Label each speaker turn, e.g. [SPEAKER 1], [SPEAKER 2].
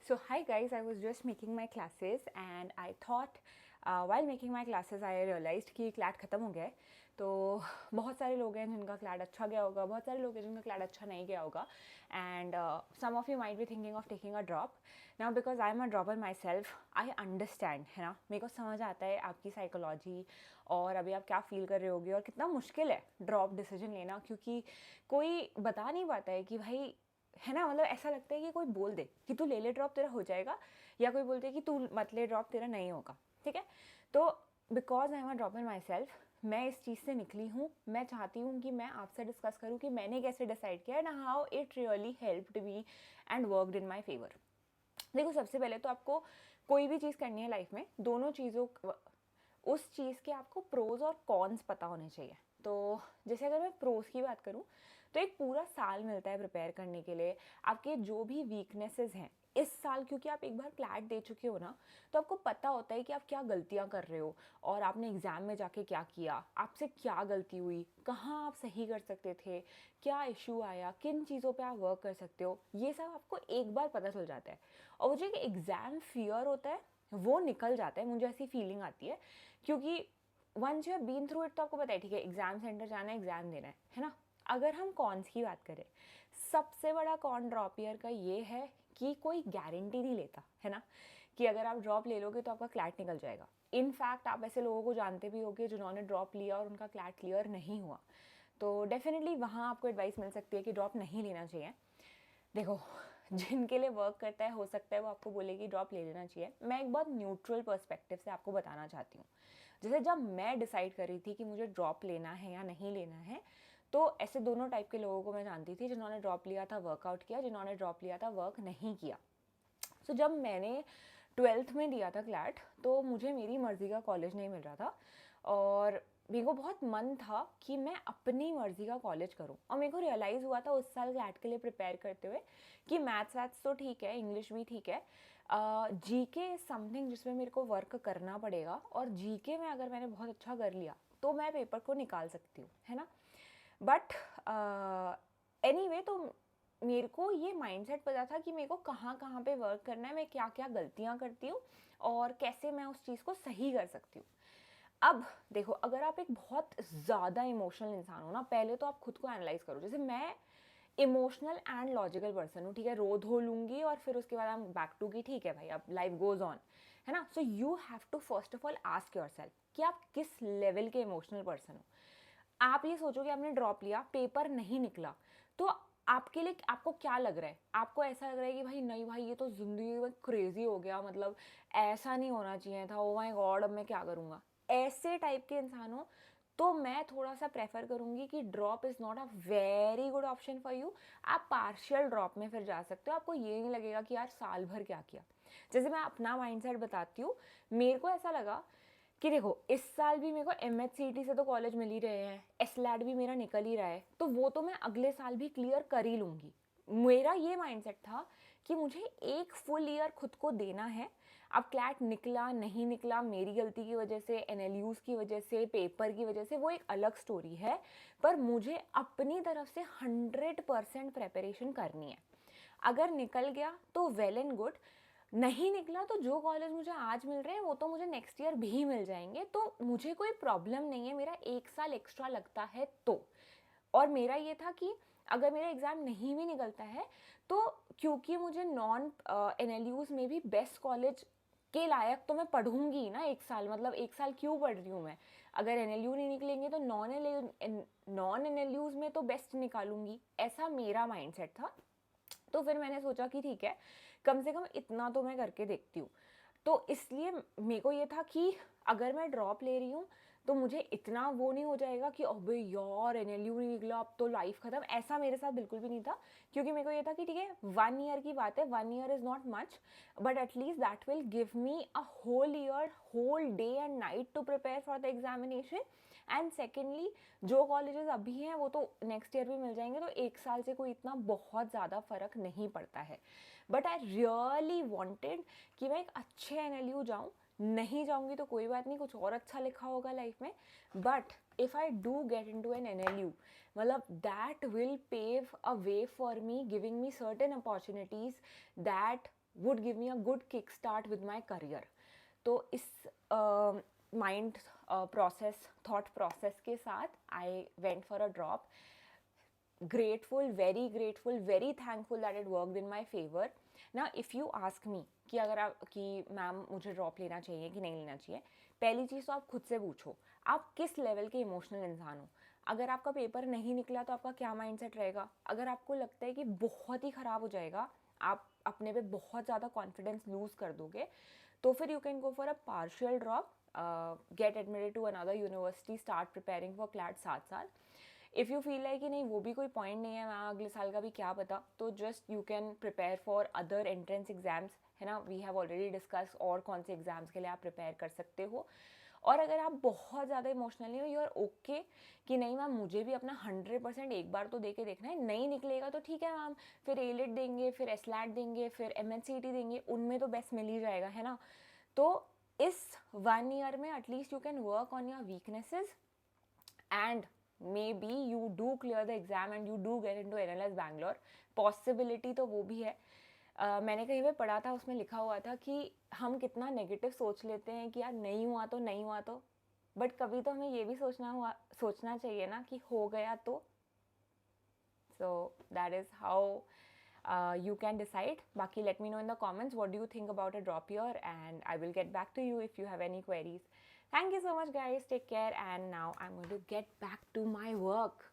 [SPEAKER 1] So hi guys, I was just making my classes and I thought while making my classes I realized कि CLAT ख़त्म हो गया है. तो बहुत सारे लोग हैं जिनका क्लैट अच्छा गया होगा, बहुत सारे लोग हैं जिनका क्लैट अच्छा नहीं गया होगा. And some of you might be thinking of taking a drop. Now because I am a dropper myself, I understand, है ना. मेरे को समझ आता है आपकी साइकोलॉजी और अभी आप क्या फील कर रहे होगे और कितना मुश्किल है ड्रॉप डिसीजन लेना, क्योंकि कोई बता नहीं पाता है कि भाई, है ना. मतलब ऐसा लगता है कि कोई बोल दे कि तू ले ले ड्रॉप तेरा हो जाएगा, या कोई बोलते कि तू मत ले ड्रॉप तेरा नहीं होगा. ठीक है. तो because I am a dropper my self, मैं इस चीज़ से निकली हूँ. मैं चाहती हूँ कि मैं आपसे डिस्कस करूँ कि मैंने कैसे डिसाइड किया and how it really helped me and worked in my favour. देखो, सबसे पहले तो आपको कोई भी चीज़ करनी है लाइफ में, दोनों चीज़ों उस चीज़ के आपको प्रोज और कॉन्स पता होने चाहिए. तो जैसे अगर मैं प्रोज की बात करूँ तो एक पूरा साल मिलता है प्रिपेयर करने के लिए. आपके जो भी वीकनेसेस हैं इस साल, क्योंकि आप एक बार क्लैट दे चुके हो ना, तो आपको पता होता है कि आप क्या गलतियां कर रहे हो और आपने एग्ज़ाम में जाके क्या किया, आपसे क्या गलती हुई, कहाँ आप सही कर सकते थे, क्या इशू आया, किन चीज़ों पे आप वर्क कर सकते हो. ये सब आपको एक बार पता चल जाता है. और वो जो एक एग्ज़ाम फियर होता है वो निकल जाता है, मुझे ऐसी फीलिंग आती है. क्योंकि once you have been through it तो आपको पता है, ठीक है, एग्ज़ाम सेंटर जाना है, एग्ज़ाम देना है ना. अगर हम कॉन्स की बात करें, सबसे बड़ा कॉन ड्रॉप ईयर का ये है कि कोई गारंटी नहीं लेता, है ना, कि अगर आप ड्रॉप ले लोगे तो आपका क्लैट निकल जाएगा. इनफैक्ट आप ऐसे लोगों को जानते भी होगे जिन्होंने ड्रॉप लिया और उनका क्लैट क्लियर नहीं हुआ. तो डेफिनेटली वहाँ आपको एडवाइस मिल सकती है कि ड्रॉप नहीं लेना चाहिए. देखो, जिनके लिए वर्क करता है हो सकता है वो आपको बोले कि ड्रॉप ले लेना चाहिए. मैं एक बहुत न्यूट्रल पर्सपेक्टिव से आपको बताना चाहती हूँ. जैसे जब मैं डिसाइड कर रही थी कि मुझे ड्रॉप लेना है या नहीं लेना है, तो ऐसे दोनों टाइप के लोगों को मैं जानती थी. जिन्होंने ड्रॉप लिया था वर्कआउट किया, जिन्होंने ड्रॉप लिया था वर्क नहीं किया. सो जब मैंने 12th में दिया था क्लैट तो मुझे मेरी मर्ज़ी का कॉलेज नहीं मिल रहा था और मेरे को बहुत मन था कि मैं अपनी मर्ज़ी का कॉलेज करूं. और मेरे को रियलाइज़ हुआ था उस साल क्लैट के लिए प्रिपेयर करते हुए कि मैथ्स वैथ्स तो ठीक है, इंग्लिश भी ठीक है, जीके इज़ समथिंग जिसमें मेरे को वर्क करना पड़ेगा. और जीके में अगर मैंने बहुत अच्छा कर लिया तो मैं पेपर को निकाल सकती हूँ, है ना. बट एनीवे, तो मेरे को ये माइंडसेट पता था कि मेरे को कहाँ कहाँ पे वर्क करना है, मैं क्या क्या गलतियाँ करती हूँ और कैसे मैं उस चीज़ को सही कर सकती हूँ. अब देखो, अगर आप एक बहुत ज़्यादा इमोशनल इंसान हो ना, पहले तो आप खुद को एनालाइज करो. जैसे मैं इमोशनल एंड लॉजिकल पर्सन हूँ, ठीक है, रो धो लूँगी और फिर उसके बाद हम बैक टू की ठीक है भाई, अब लाइफ गोज ऑन, है ना. So you have to first of all ask yourself कि आप किस लेवल के इमोशनल पर्सन हो. आप ये सोचो कि आपने ड्रॉप लिया, पेपर नहीं निकला, तो आपके लिए आपको क्या लग रहा है. आपको ऐसा लग रहा है कि भाई नहीं भाई, ये तो ज़िंदगी में क्रेजी हो गया, मतलब ऐसा नहीं होना चाहिए था, ओ माय गॉड अब मैं क्या करूँगा. ऐसे टाइप के इंसान हो तो मैं थोड़ा सा प्रेफर करूँगी कि drop is not a very good option for you. आप पार्शियल ड्रॉप में फिर जा सकते हो. आपको ये नहीं लगेगा कि यार साल भर क्या किया. जैसे मैं अपना माइंडसेट बताती हूँ, मेरे को ऐसा लगा कि देखो, इस साल भी मेरे को MHCT से तो कॉलेज मिल ही रहे हैं, SLAT भी मेरा निकल ही रहा है, तो वो तो मैं अगले साल भी क्लियर कर ही लूँगी. मेरा ये माइंडसेट था कि मुझे एक फुल ईयर खुद को देना है. अब क्लैट निकला नहीं निकला मेरी गलती की वजह से, NLUs की वजह से, पेपर की वजह से, वो एक अलग स्टोरी है. पर मुझे अपनी तरफ से 100% प्रेपरेशन करनी है. अगर निकल गया तो वेल एंड गुड, नहीं निकला तो जो कॉलेज मुझे आज मिल रहे हैं वो तो मुझे नेक्स्ट ईयर भी मिल जाएंगे. तो मुझे कोई प्रॉब्लम नहीं है, मेरा एक साल एक्स्ट्रा लगता है तो. और मेरा ये था कि अगर मेरा एग्ज़ाम नहीं भी निकलता है तो क्योंकि मुझे नॉन NLUs में भी बेस्ट कॉलेज के लायक तो मैं पढ़ूंगी ना एक साल. मतलब एक साल क्यों पढ़ रही हूँ मैं, अगर NLU नहीं निकलेंगे तो नॉन NLUs में तो बेस्ट निकालूंगी. ऐसा मेरा माइंडसेट था. तो फिर मैंने सोचा कि ठीक है, कम से कम इतना तो मैं करके देखती हूँ. तो इसलिए मेरे को ये था कि अगर मैं ड्रॉप ले रही हूँ तो मुझे इतना वो नहीं हो जाएगा कि अबे यार NLU नहीं निकला अब तो लाइफ खत्म. ऐसा मेरे साथ बिल्कुल भी नहीं था, क्योंकि मेरे को ये था कि ठीक है 1 ईयर की बात है, 1 year is not much, but at least that will give me a whole year, whole day and night to prepare for the examination. And secondly, जो कॉलेजेस अभी हैं वो तो नेक्स्ट ईयर भी मिल जाएंगे, तो एक साल से कोई इतना बहुत ज़्यादा फ़र्क नहीं पड़ता है. बट आई रियली वॉन्टेड कि मैं एक अच्छे NLU जाऊँ. नहीं जाऊँगी तो कोई बात नहीं, कुछ और अच्छा लिखा होगा लाइफ में. But if I do get into an NLU, मतलब that will pave a way for me, giving me certain opportunities that would give me a good kickstart with my career. तो इस mind process thought process के साथ I went for a drop. Grateful, very thankful that it worked in my favour. ना if you ask me कि अगर आप कि ma'am मुझे ड्रॉप लेना चाहिए कि नहीं लेना चाहिए, पहली चीज़ तो आप खुद से पूछो आप किस लेवल के इमोशनल इंसान हो. अगर आपका पेपर नहीं निकला तो आपका क्या माइंडसेट रहेगा. अगर आपको लगता है कि बहुत ही ख़राब हो जाएगा, आप अपने पे बहुत ज़्यादा कॉन्फिडेंस लूज़ कर दोगे, तो फिर you can go for a partial drop, get admitted to another university, start preparing for CLAT 7 साल. इफ़ यू फील है कि नहीं वो भी कोई पॉइंट नहीं है, मैं अगले साल का भी क्या पता, तो just you can prepare for other entrance exams, है ना. वी हैव ऑलरेडी डिस्कस और कौन से एग्जाम्स के लिए आप प्रिपेयर कर सकते हो. और अगर आप बहुत ज़्यादा इमोशनली हो, यू आर ओके कि नहीं मैम मुझे भी अपना 100% एक बार तो दे के देखना है, नहीं निकलेगा तो ठीक है मैम, फिर एलिट देंगे, फिर एसलैट देंगे, फिर एमएचसीटी देंगे, उनमें तो बेस्ट मिल ही जाएगा, है ना. तो इस 1 ईयर में at least you can work on your weaknesses and maybe you do clear the exam and you do get into NLS Bangalore. Possibility तो वो भी है. मैंने कहीं पे पढ़ा था, उसमें लिखा हुआ था कि हम कितना नेगेटिव सोच लेते हैं कि यार नहीं हुआ तो नहीं हुआ तो, बट कभी तो हमें ये भी सोचना चाहिए ना कि हो गया तो. So that is how you can decide. Baki, let me know in the comments what do you think about a drop year, and I will get back to you if you have any queries. Thank you so much guys, take care, and now I'm going to get back to my work.